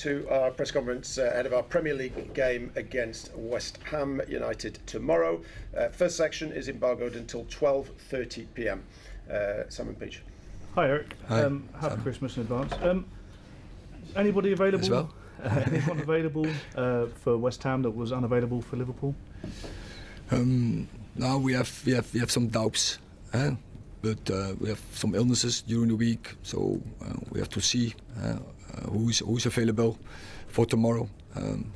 to our press conference ahead of our Premier League game against West Ham United tomorrow. First section is embargoed until 12:30 p.m. Simon Peach. Hi Eric. Hi. Happy Christmas in advance. Anybody available? As well? Anyone available for West Ham that was unavailable for Liverpool? Now we have some doubts, but we have some illnesses during the week, so we have to see who's available for tomorrow.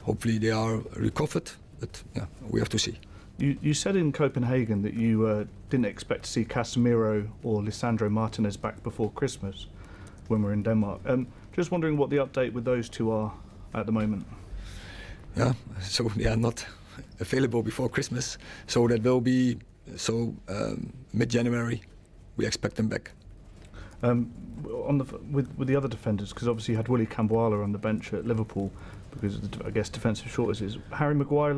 Hopefully they are recovered, but yeah, we have to see. You said in Copenhagen that you didn't expect to see Casemiro or Lisandro Martinez back before Christmas when we're in Denmark. Just wondering what the update with those two are at the moment. Yeah, so they are not available before Christmas, so that will be mid-January. We expect them back. With the other defenders, because obviously you had Willy Camboala on the bench at Liverpool because of the, I guess, defensive shortages. Harry Maguire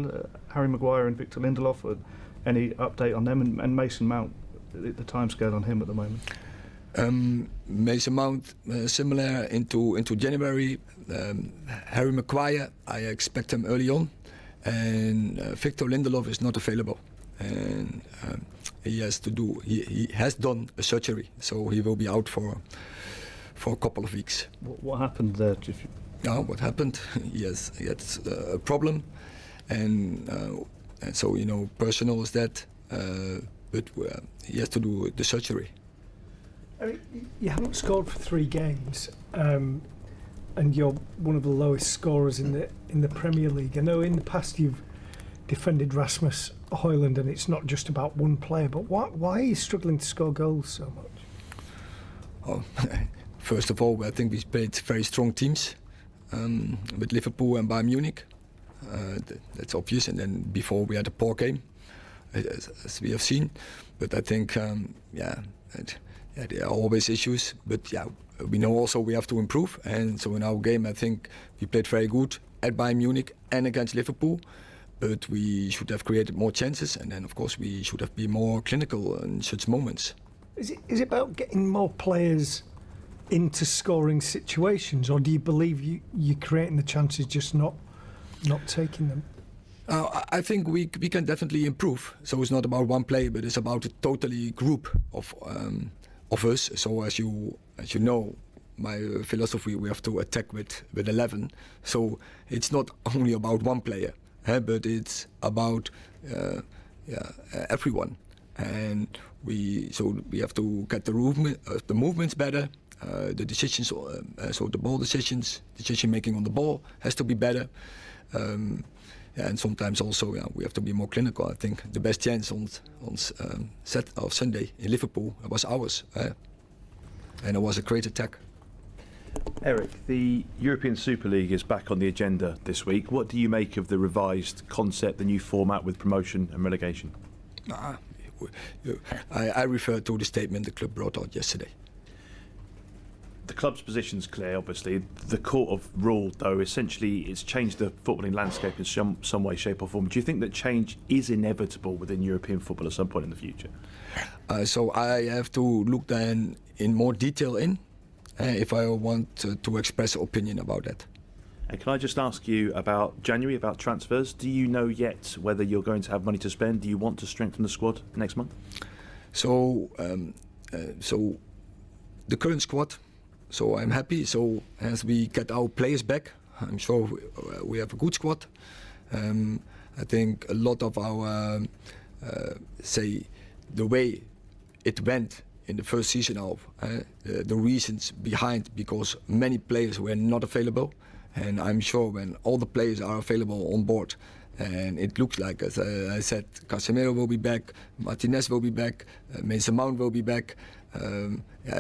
and Victor Lindelof. Any update on them, and Mason Mount? The timescale on him at the moment. Mason Mount similar into January. Harry Maguire, I expect him early on, and Victor Lindelof is not available, and he has done a surgery, so he will be out for a couple of weeks. What happened there? What happened? He had a problem, and so personal is that, but he has to do the surgery. I mean, you haven't scored for 3 games, and you're one of the lowest scorers in the Premier League. I know in the past you've defended Rasmus Højlund, and it's not just about one player, but why are you struggling to score goals so much? Oh, first of all, I think we played very strong teams with Liverpool and Bayern Munich. That's obvious, and then before we had a poor game, as we have seen. But I think, there are always issues, but we know also we have to improve. And so in our game, I think we played very good at Bayern Munich and against Liverpool, but we should have created more chances, and then of course we should have been more clinical in such moments. Is it about getting more players into scoring situations, or do you believe you're creating the chances, just not taking them? I think we can definitely improve. So it's not about one player, but it's about a totally group of us. So as you know, my philosophy, we have to attack with 11. So it's not only about one player, but it's about everyone. And we have to get the movements better, the decisions, so the ball decision making on the ball has to be better. And sometimes also we have to be more clinical. I think the best chance on Sunday in Liverpool was ours, and it was a great attack. Eric, the European Super League is back on the agenda this week. What do you make of the revised concept, the new format with promotion and relegation? I refer to the statement the club brought out yesterday. The club's position's clear, obviously. The court have ruled, though, essentially it's changed the footballing landscape in some way, shape or form. Do you think that change is inevitable within European football at some point in the future? So I have to look then in more detail if I want to express an opinion about that. And can I just ask you about January, about transfers? Do you know yet whether you're going to have money to spend? Do you want to strengthen the squad next month? So the current squad, so I'm happy. So as we get our players back, I'm sure we have a good squad. I think a lot of our, the way it went in the first season of the reasons behind, because many players were not available. And I'm sure when all the players are available on board, and it looks like, as I said, Casemiro will be back, Martinez will be back, Mason Mount will be back.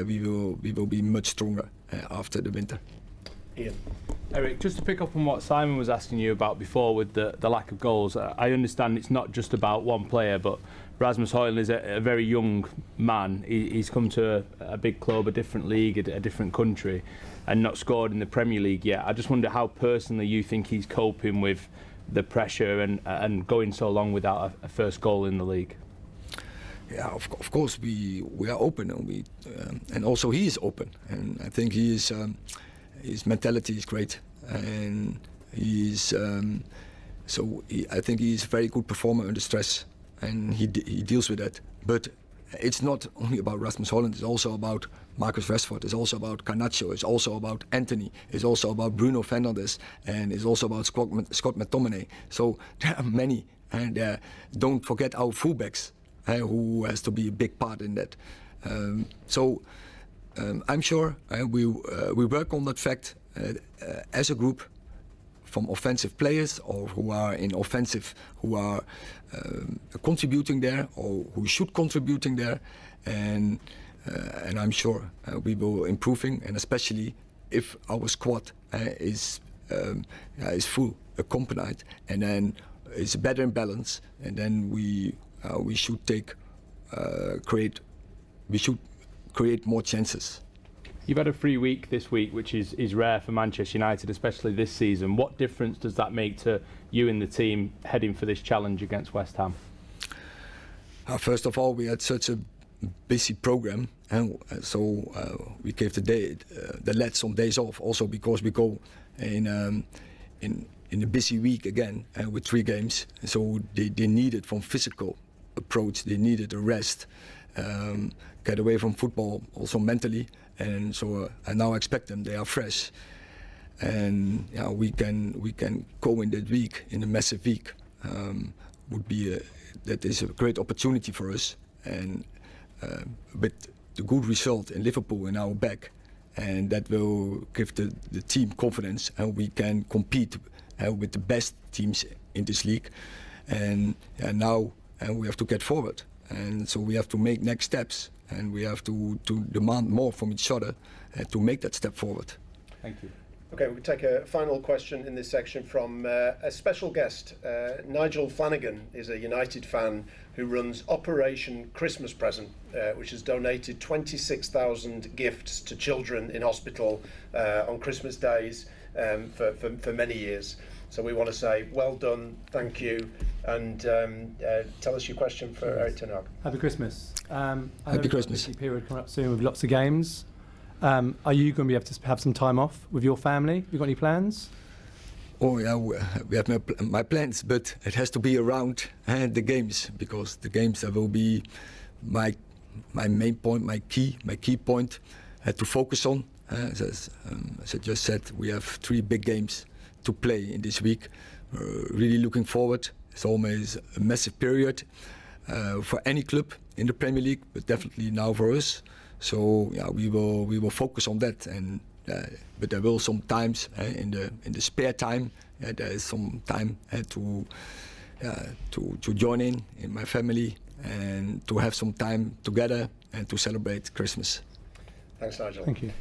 We will be much stronger after the winter. Ian. Eric, just to pick up on what Simon was asking you about before with the lack of goals, I understand it's not just about one player, but Rasmus Højlund is a very young man. He's come to a big club, a different league, a different country, and not scored in the Premier League yet. I just wonder how personally you think he's coping with the pressure and going so long without a first goal in the league. Yeah, of course we are open, and also he is open, and I think his mentality is great. and he's I think he's a very good performer under stress, and he deals with that. But it's not only about Rasmus Højlund, it's also about Marcus Rashford, it's also about Garnacho, it's also about Anthony, it's also about Bruno Fernandes, and it's also about Scott McTominay. So there are many, and don't forget our fullbacks, who has to be a big part in that. I'm sure we work on that fact as a group, from offensive players or who are in offensive, who are contributing there or who should contributing there, and I'm sure we will improving, and especially if our squad is full, accompanied, and then is better in balance, and then we should create more chances. You've had a free week this week, which is rare for Manchester United, especially this season. What difference does that make to you and the team heading for this challenge against West Ham? First of all, we had such a busy program, and so we gave the lads some days off, also because we go in a busy week again with 3 games. So they needed, from physical approach, they needed a rest, get away from football, also mentally. And so I now expect them. They are fresh, and we can go in that week, in a massive week. That is a great opportunity for us, and with the good result in Liverpool in our back, and that will give the team confidence, and we can compete with the best teams in this league. And now we have to get forward, and so we have to make next steps. And we have to demand more from each other to make that step forward. Thank you. Okay, we'll take a final question in this section from a special guest. Nigel Flanagan is a United fan who runs Operation Christmas Present, which has donated 26,000 gifts to children in hospital on Christmas days for many years. So we want to say well done, thank you, and tell us your question for Erik ten Hag. Happy Christmas. Happy Christmas. Busy period coming up soon with lots of games. Are you going to be able to have some time off with your family? Have you got any plans? Oh yeah, we have my plans, but it has to be around the games, because the games that will be my main point, my key point to focus on. As I just said, we have 3 big games to play in this week. Really looking forward. It's always a massive period for any club in the Premier League, but definitely now for us. So we will focus on that, and but there will sometimes in the spare time there is some time to join in my family and to have some time together and to celebrate Christmas. Thanks, Nigel. Thank you.